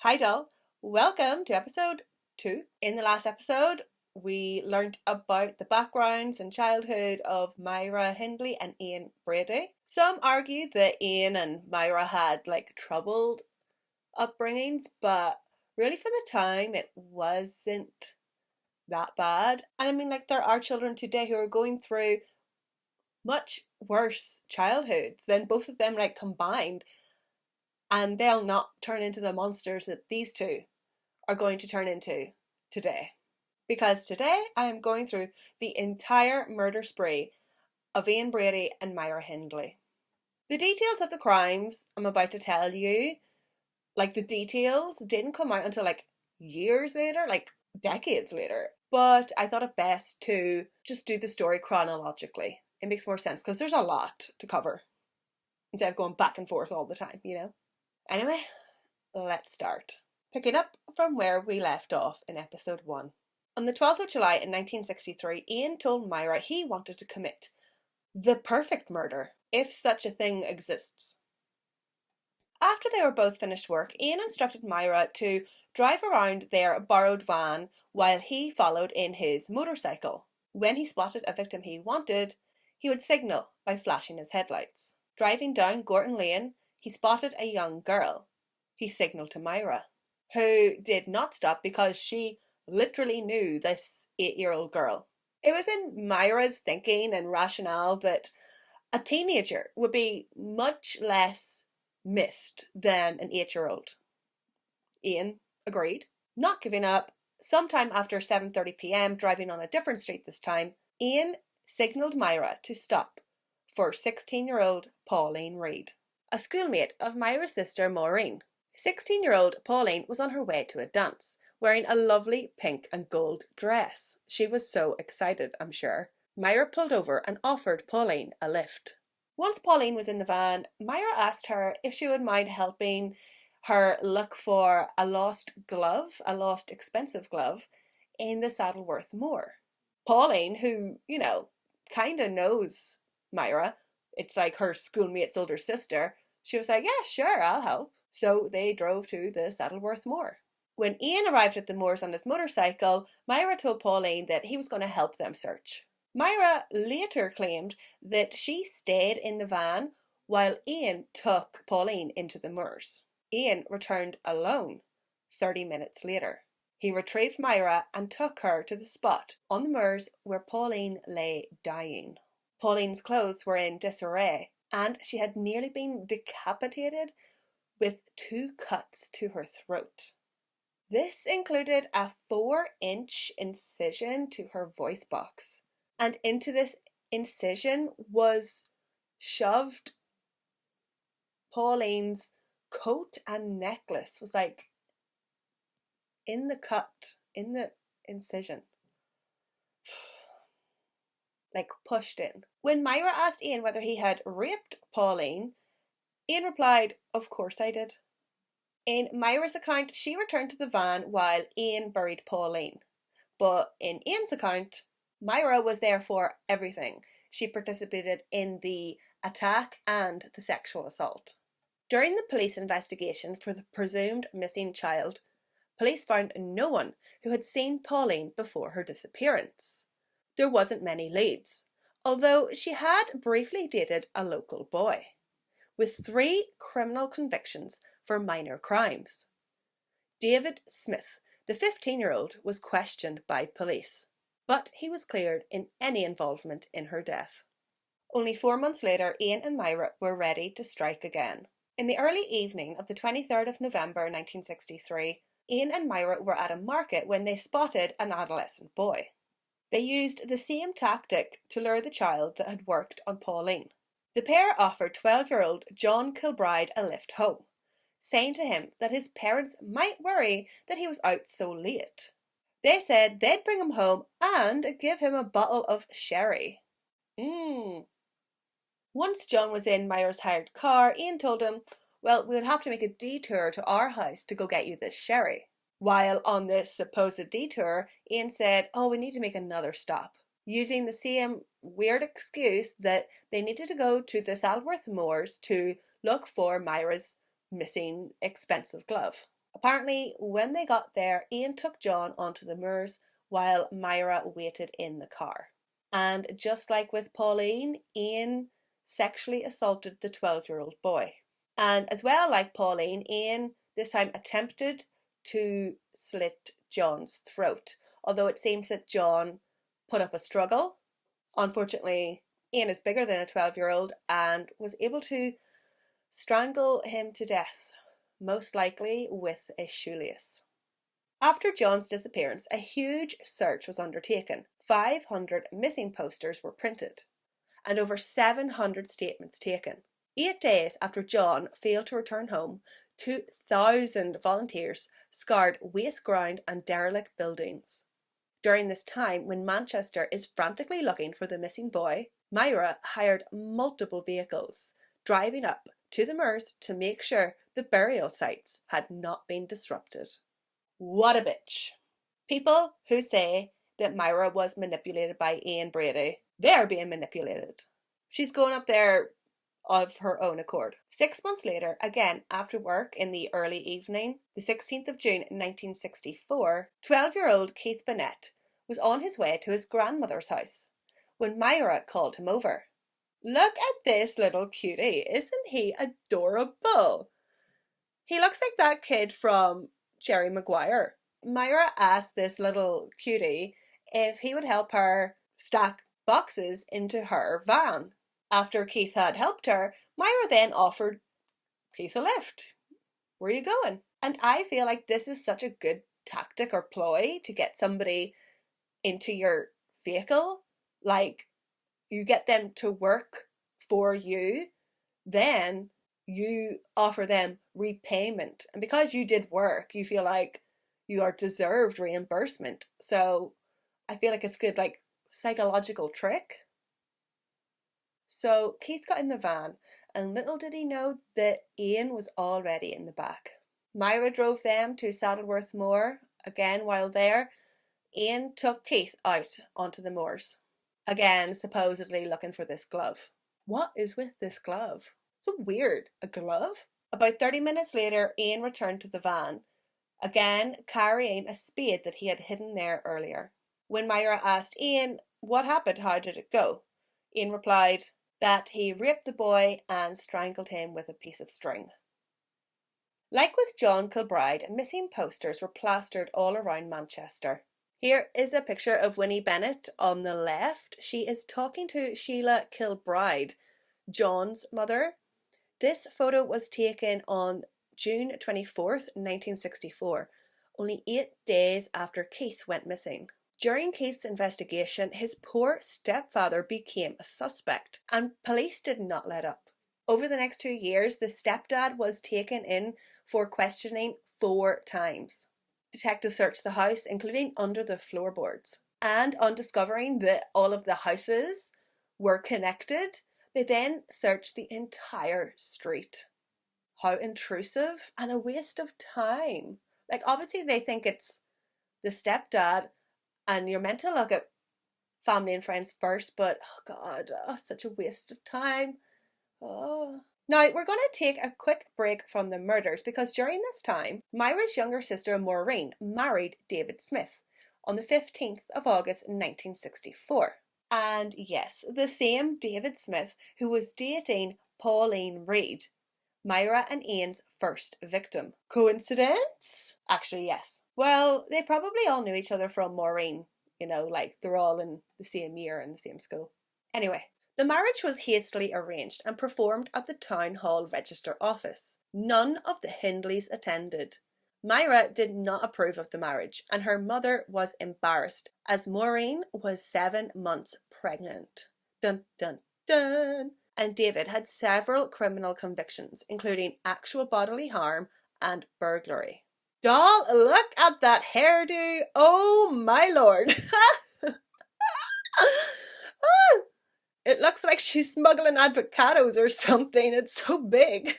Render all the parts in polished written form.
Hi, doll. Welcome to episode 2. In the last episode, we learnt about the backgrounds and childhood of Myra Hindley and Ian Brady. Some argue that Ian and Myra had troubled upbringings, but really for the time it wasn't that bad. And I mean, there are children today who are going through much worse childhoods than both of them combined, and they'll not turn into the monsters that these two are going to turn into today. Because today I am going through the entire murder spree of Ian Brady and Myra Hindley. The details of the crimes I'm about to tell you, the details didn't come out until years later, decades later. But I thought it best to just do the story chronologically. It makes more sense because there's a lot to cover instead of going back and forth all the time, Anyway, let's start. Picking up from where we left off in episode 1. On the 12th of July in 1963, Ian told Myra he wanted to commit the perfect murder, if such a thing exists. After they were both finished work, Ian instructed Myra to drive around their borrowed van while he followed in his motorcycle. When he spotted a victim he wanted, he would signal by flashing his headlights. Driving down Gorton Lane, he spotted a young girl. He signaled to Myra, who did not stop because she literally knew this 8-year-old girl. It was in Myra's thinking and rationale that a teenager would be much less missed than an 8-year-old. Ian agreed. Not giving up, sometime after 7:30 p.m, driving on a different street this time, Ian signaled Myra to stop for 16-year-old Pauline Reed, a schoolmate of Myra's sister Maureen. 16-year-old Pauline was on her way to a dance, wearing a lovely pink and gold dress. She was so excited, I'm sure. Myra pulled over and offered Pauline a lift. Once Pauline was in the van, Myra asked her if she would mind helping her look for a lost expensive glove, in the Saddleworth Moor. Pauline, who, kinda knows Myra, it's like her schoolmate's older sister, she was like, yeah, sure, I'll help. So they drove to the Saddleworth Moor. When Ian arrived at the moors on his motorcycle, Myra told Pauline that he was going to help them search. Myra later claimed that she stayed in the van while Ian took Pauline into the moors. Ian returned alone 30 minutes later. He retrieved Myra and took her to the spot on the moors where Pauline lay dying. Pauline's clothes were in disarray, and she had nearly been decapitated with 2 cuts to her throat. This included a 4-inch incision to her voice box, and into this incision was shoved Pauline's coat and necklace, was in the cut, in the incision. Pushed in. When Myra asked Ian whether he had raped Pauline, Ian replied, of course I did. In Myra's account, she returned to the van while Ian buried Pauline. But in Ian's account, Myra was there for everything. She participated in the attack and the sexual assault. During the police investigation for the presumed missing child, police found no one who had seen Pauline before her disappearance. There wasn't many leads, although she had briefly dated a local boy, with 3 criminal convictions for minor crimes. David Smith, the 15-year-old, was questioned by police, but he was cleared in any involvement in her death. Only 4 months later, Ian and Myra were ready to strike again. In the early evening of the 23rd of November 1963, Ian and Myra were at a market when they spotted an adolescent boy. They used the same tactic to lure the child that had worked on Pauline. The pair offered 12-year-old John Kilbride a lift home, saying to him that his parents might worry that he was out so late. They said they'd bring him home and give him a bottle of sherry. Once John was in Myra's hired car, Ian told him, well, we'll have to make a detour to our house to go get you this sherry. While on this supposed detour, Ian said, we need to make another stop, using the same weird excuse that they needed to go to the Saddleworth Moors to look for Myra's missing expensive glove. Apparently, when they got there, Ian took John onto the moors while Myra waited in the car. And just like with Pauline, Ian sexually assaulted the 12-year-old boy. And as well, like Pauline, Ian this time attempted to slit John's throat, although it seems that John put up a struggle. Unfortunately, Ian is bigger than a 12-year-old and was able to strangle him to death, most likely with a shoelace. After John's disappearance, a huge search was undertaken. 500 missing posters were printed and over 700 statements taken. 8 days after John failed to return home, 2,000 volunteers scoured waste ground and derelict buildings. During this time, when Manchester is frantically looking for the missing boy, Myra hired multiple vehicles, driving up to the moors to make sure the burial sites had not been disrupted. What a bitch. People who say that Myra was manipulated by Ian Brady, they're being manipulated. She's going up there of her own accord. 6 months later, again after work in the early evening, the 16th of June 1964, 12-year-old Keith Bennett was on his way to his grandmother's house when Myra called him over. Look at this little cutie, isn't he adorable? He looks like that kid from Jerry Maguire. Myra asked this little cutie if he would help her stack boxes into her van. After Keith had helped her, Myra then offered Keith a lift. Where are you going? And I feel like this is such a good tactic or ploy to get somebody into your vehicle. Like, you get them to work for you, then you offer them repayment. And because you did work, you feel like you are deserved reimbursement. So I feel like it's good, like, psychological trick. So Keith got in the van, and little did he know that Ian was already in the back. Myra drove them to Saddleworth Moor. Again, while there, Ian took Keith out onto the moors. Again, supposedly looking for this glove. What is with this glove? So weird. A glove? About 30 minutes later, Ian returned to the van, again carrying a spade that he had hidden there earlier. When Myra asked Ian what happened, how did it go, Ian replied that he raped the boy and strangled him with a piece of string. Like with John Kilbride, missing posters were plastered all around Manchester. Here is a picture of Winnie Bennett on the left. She is talking to Sheila Kilbride, John's mother. This photo was taken on June 24th, 1964, only 8 days after Keith went missing. During Keith's investigation, his poor stepfather became a suspect, and police did not let up. Over the next 2 years, the stepdad was taken in for questioning 4 times. Detectives searched the house, including under the floorboards. And on discovering that all of the houses were connected, they then searched the entire street. How intrusive and a waste of time. Like, obviously they think it's the stepdad, and you're meant to look at family and friends first, but oh God, such a waste of time. Oh. Now, we're going to take a quick break from the murders because during this time, Myra's younger sister Maureen married David Smith on the 15th of August 1964. And yes, the same David Smith who was dating Pauline Reed, Myra and Ian's first victim. Coincidence? Actually, yes. Well, they probably all knew each other from Maureen. You know, like they're all in the same year in the same school. Anyway, the marriage was hastily arranged and performed at the Town Hall Register Office. None of the Hindleys attended. Myra did not approve of the marriage, and her mother was embarrassed as Maureen was 7 months pregnant. Dun dun dun! And David had several criminal convictions, including actual bodily harm and burglary. Doll, look at that hairdo! Oh my lord! It looks like she's smuggling avocados or something. It's so big.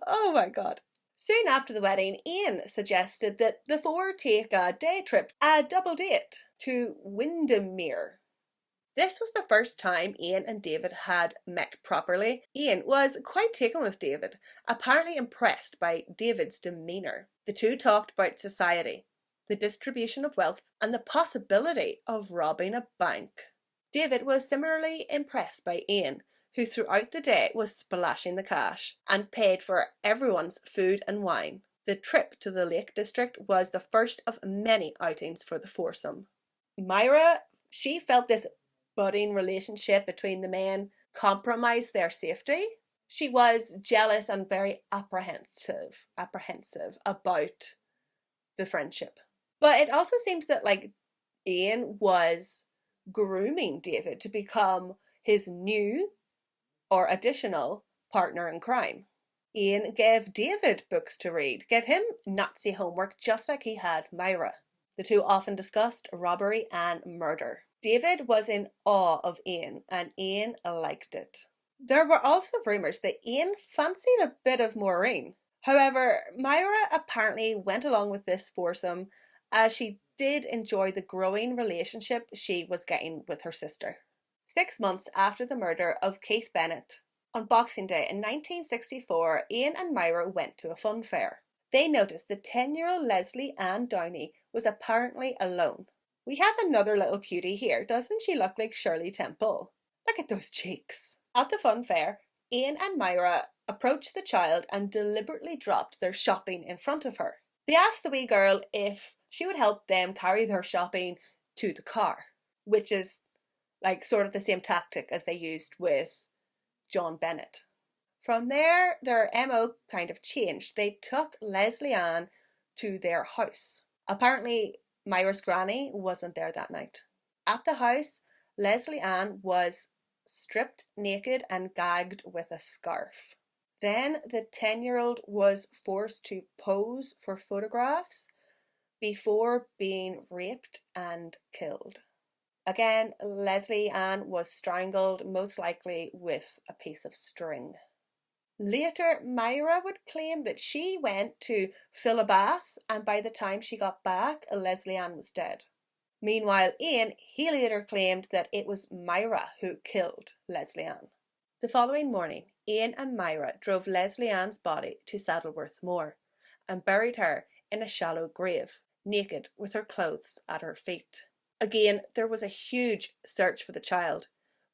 Oh my god. Soon after the wedding, Ian suggested that the four take a day trip, a double date, to Windermere. This was the first time Ian and David had met properly. Ian was quite taken with David, apparently impressed by David's demeanour. The two talked about society, the distribution of wealth, and the possibility of robbing a bank. David was similarly impressed by Ian, who throughout the day was splashing the cash and paid for everyone's food and wine. The trip to the Lake District was the first of many outings for the foursome. Myra, she felt this budding relationship between the men compromised their safety. She was jealous and very apprehensive about the friendship. But it also seems that Ian was grooming David to become his new or additional partner in crime. Ian gave David books to read, gave him Nazi homework just like he had Myra. The two often discussed robbery and murder. David was in awe of Ian, and Ian liked it. There were also rumours that Ian fancied a bit of Maureen. However, Myra apparently went along with this foursome as she did enjoy the growing relationship she was getting with her sister. 6 months after the murder of Keith Bennett, on Boxing Day in 1964, Ian and Myra went to a fun fair. They noticed the 10-year-old Leslie Ann Downey was apparently alone. We have another little cutie here. Doesn't she look like Shirley Temple? Look at those cheeks. At the fun fair, Ian and Myra approached the child and deliberately dropped their shopping in front of her. They asked the wee girl if she would help them carry their shopping to the car, which is sort of the same tactic as they used with John Bennett. From there, their MO kind of changed. They took Leslie Ann to their house. Apparently, Myra's granny wasn't there that night. At the house, Leslie Ann was stripped naked and gagged with a scarf. Then the 10-year-old was forced to pose for photographs before being raped and killed. Again, Leslie Ann was strangled, most likely with a piece of string. Later, Myra would claim that she went to fill a bath, and by the time she got back, Leslie Ann was dead. Meanwhile, Ian, he later claimed that it was Myra who killed Leslie Ann. The following morning, Ian and Myra drove Leslie Ann's body to Saddleworth Moor and buried her in a shallow grave, naked with her clothes at her feet. Again, there was a huge search for the child,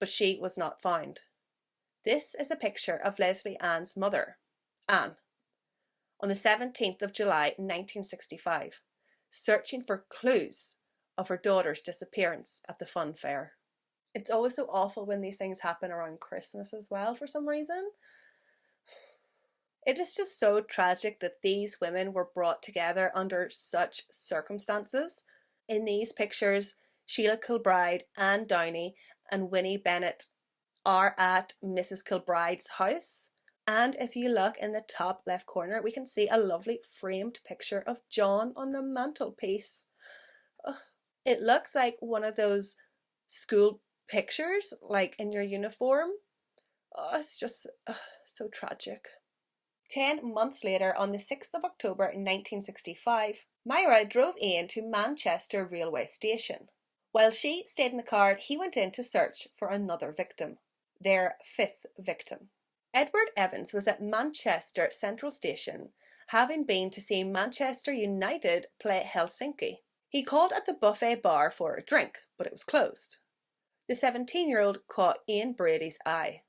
but she was not found. This is a picture of Leslie Ann's mother, Anne, on the 17th of July 1965, searching for clues of her daughter's disappearance at the fun fair. It's always so awful when these things happen around Christmas as well for some reason. It is just so tragic that these women were brought together under such circumstances. In these pictures, Sheila Kilbride, Anne Downey, and Winnie Bennett are at Mrs. Kilbride's house. And if you look in the top left corner, we can see a lovely framed picture of John on the mantelpiece. It looks like one of those school pictures, like in your uniform. It's just so tragic. 10 months later, on the 6th of October 1965, Myra drove Ian to Manchester railway station. While she stayed in the car, he went in to search for another victim, their fifth victim. Edward Evans was at Manchester Central Station, having been to see Manchester United play Helsinki. He called at the buffet bar for a drink, but it was closed. The 17-year-old caught Ian Brady's eye.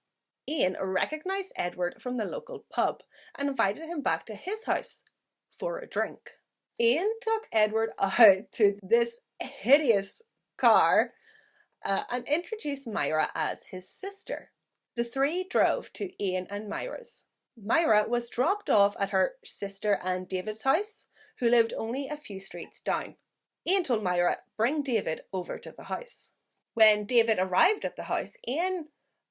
Ian recognised Edward from the local pub and invited him back to his house for a drink. Ian took Edward out to this hideous car and introduced Myra as his sister. The three drove to Ian and Myra's. Myra was dropped off at her sister and David's house, who lived only a few streets down. Ian told Myra, bring David over to the house. When David arrived at the house, Ian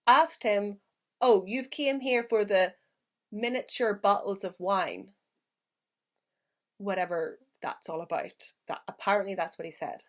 asked him, oh, you've came here for the miniature bottles of wine. Whatever that's all about. Apparently that's what he said.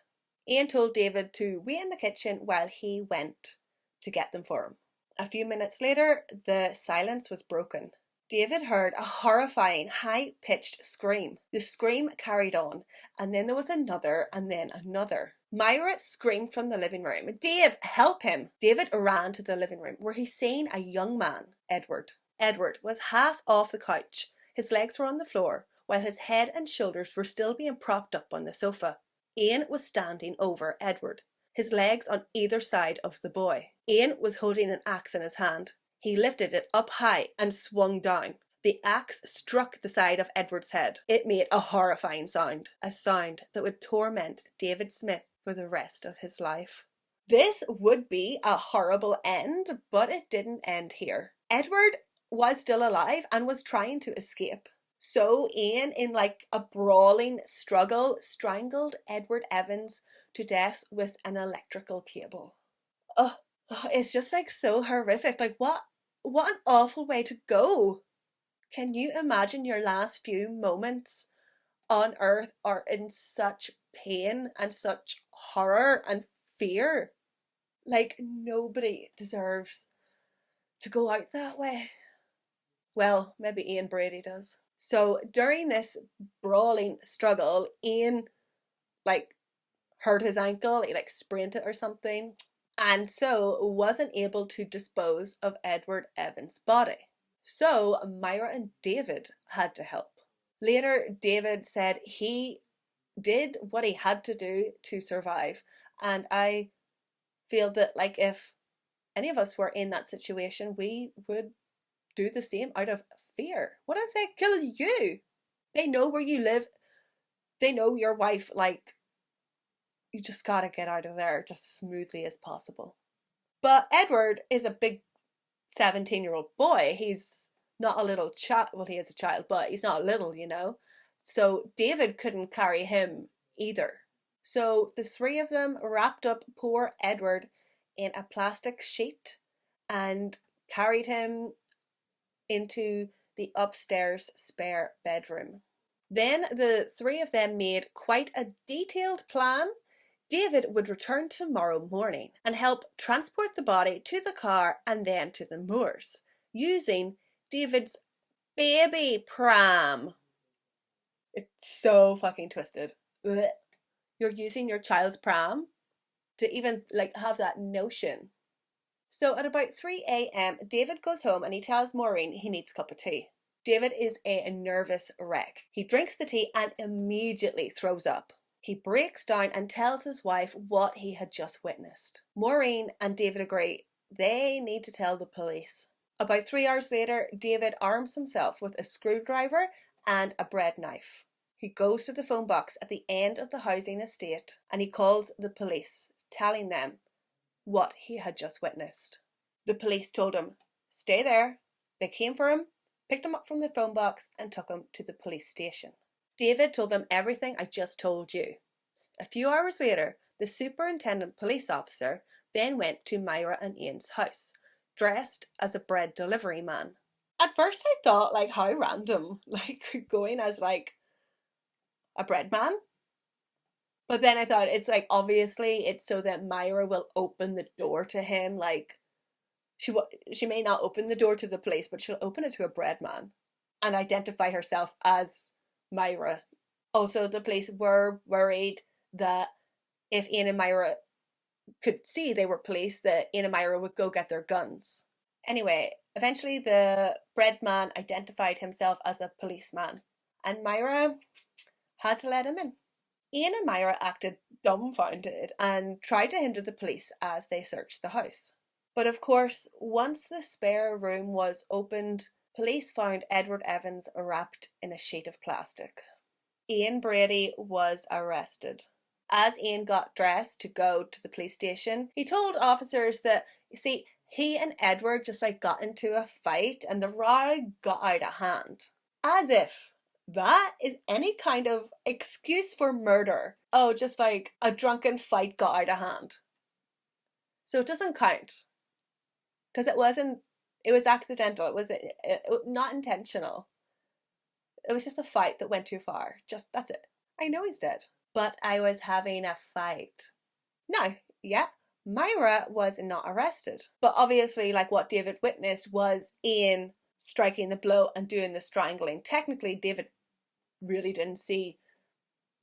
Ian told David to wait in the kitchen while he went to get them for him. A few minutes later, the silence was broken. David heard a horrifying, high-pitched scream. The scream carried on, and then there was another, and then another. Myra screamed from the living room, "Dave, help him!" David ran to the living room, where he seen a young man, Edward. Edward was half off the couch. His legs were on the floor, while his head and shoulders were still being propped up on the sofa. Ian was standing over Edward, his legs on either side of the boy. Ian was holding an axe in his hand. He lifted it up high and swung down. The axe struck the side of Edward's head. It made a horrifying sound, a sound that would torment David Smith for the rest of his life. This would be a horrible end, but it didn't end here. Edward was still alive and was trying to escape. So Ian, in like a brawling struggle, strangled Edward Evans to death with an electrical cable. Oh, it's just like so horrific. Like what an awful way to go. Can you imagine your last few moments on earth are in such pain and such horror and fear? Like nobody deserves to go out that way. Well, maybe Ian Brady does. So during this brawling struggle, Ian like hurt his ankle, he like sprained it or something, and so wasn't able to dispose of Edward Evans' body. So Myra and David had to help. Later, David said he did what he had to do to survive, and I feel that like if any of us were in that situation, we would do the same out of fear. What if they kill you? They know where you live. They know your wife. Like, you just gotta get out of there just smoothly as possible. But Edward is a big 17-year-old boy. He's not a little child. Well, he is a child, but he's not little, you know. So David couldn't carry him either. So the three of them wrapped up poor Edward in a plastic sheet and carried him into the upstairs spare bedroom. Then the three of them made quite a detailed plan. David would return tomorrow morning and help transport the body to the car and then to the moors, using David's baby pram. It's so fucking twisted. Ugh. You're using your child's pram to even like have that notion. So at about 3 a.m, David goes home and he tells Maureen he needs a cup of tea. David is a nervous wreck. He drinks the tea and immediately throws up. He breaks down and tells his wife what he had just witnessed. Maureen and David agree they need to tell the police. About 3 hours later, David arms himself with a screwdriver and a bread knife. He goes to the phone box at the end of the housing estate and he calls the police, telling them what he had just witnessed. The police told him, stay there. They came for him, picked him up from the phone box and took him to the police station. David told them everything I just told you. A few hours later, the superintendent police officer then went to Myra and Ian's house, dressed as a bread delivery man. At first I thought, like, how random, like going as like a bread man. But then I thought it's like obviously it's so that Myra will open the door to him. Like she may not open the door to the police, but she'll open it to a bread man and identify herself as Myra. Also, the police were worried that if Ian and Myra could see they were police, that Ian and Myra would go get their guns. Anyway, eventually the bread man identified himself as a policeman, and Myra had to let him in. Ian and Myra acted dumbfounded and tried to hinder the police as they searched the house. But of course, once the spare room was opened, police found Edward Evans wrapped in a sheet of plastic. Ian Brady was arrested. As Ian got dressed to go to the police station, he told officers that, you see, he and Edward just like got into a fight and the row got out of hand. As if that is any kind of excuse for murder. Oh, just like a drunken fight got out of hand. So it doesn't count. Because it was accidental. It was not intentional. It was just a fight that went too far. Just, that's it. I know he's dead. But I was having a fight. Now, yeah, Myra was not arrested. But obviously, like what David witnessed was Ian striking the blow and doing the strangling. Technically, David really didn't see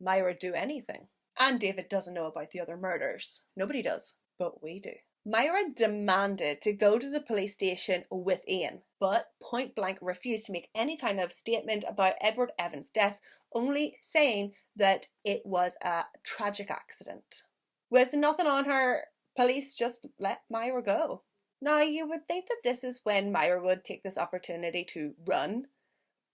Myra do anything. And David doesn't know about the other murders. Nobody does, but we do. Myra demanded to go to the police station with Ian, but point blank refused to make any kind of statement about Edward Evans' death, only saying that it was a tragic accident. With nothing on her, police just let Myra go. Now, you would think that this is when Myra would take this opportunity to run,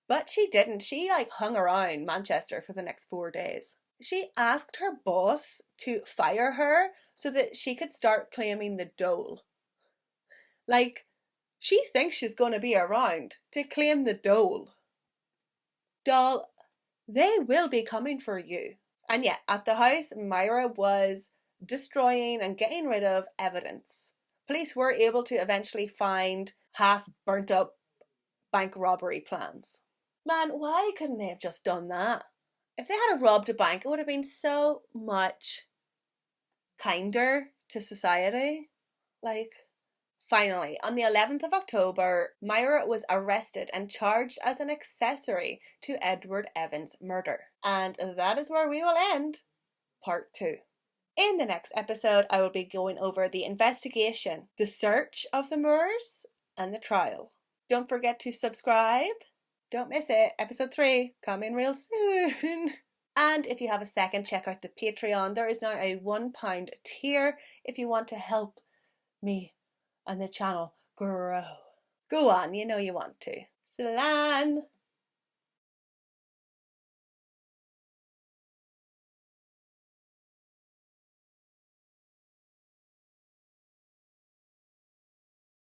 but she didn't. She hung around Manchester for the next 4 days. She asked her boss to fire her so that she could start claiming the dole. She thinks she's going to be around to claim the dole. Doll, they will be coming for you. And yeah, at the house, Myra was destroying and getting rid of evidence. Police were able to eventually find half burnt up bank robbery plans. Man, why couldn't they have just done that? If they had robbed a bank, it would have been so much kinder to society. Finally, on the 11th of October, Myra was arrested and charged as an accessory to Edward Evans' murder. And that is where we will end part 2. In the next episode, I will be going over the investigation, the search of the Moors, and the trial. Don't forget to subscribe. Don't miss it. Episode 3 coming real soon. And if you have a second, check out the Patreon. There is now a £1 tier if you want to help me and the channel grow. Go on, you know you want to. Slan!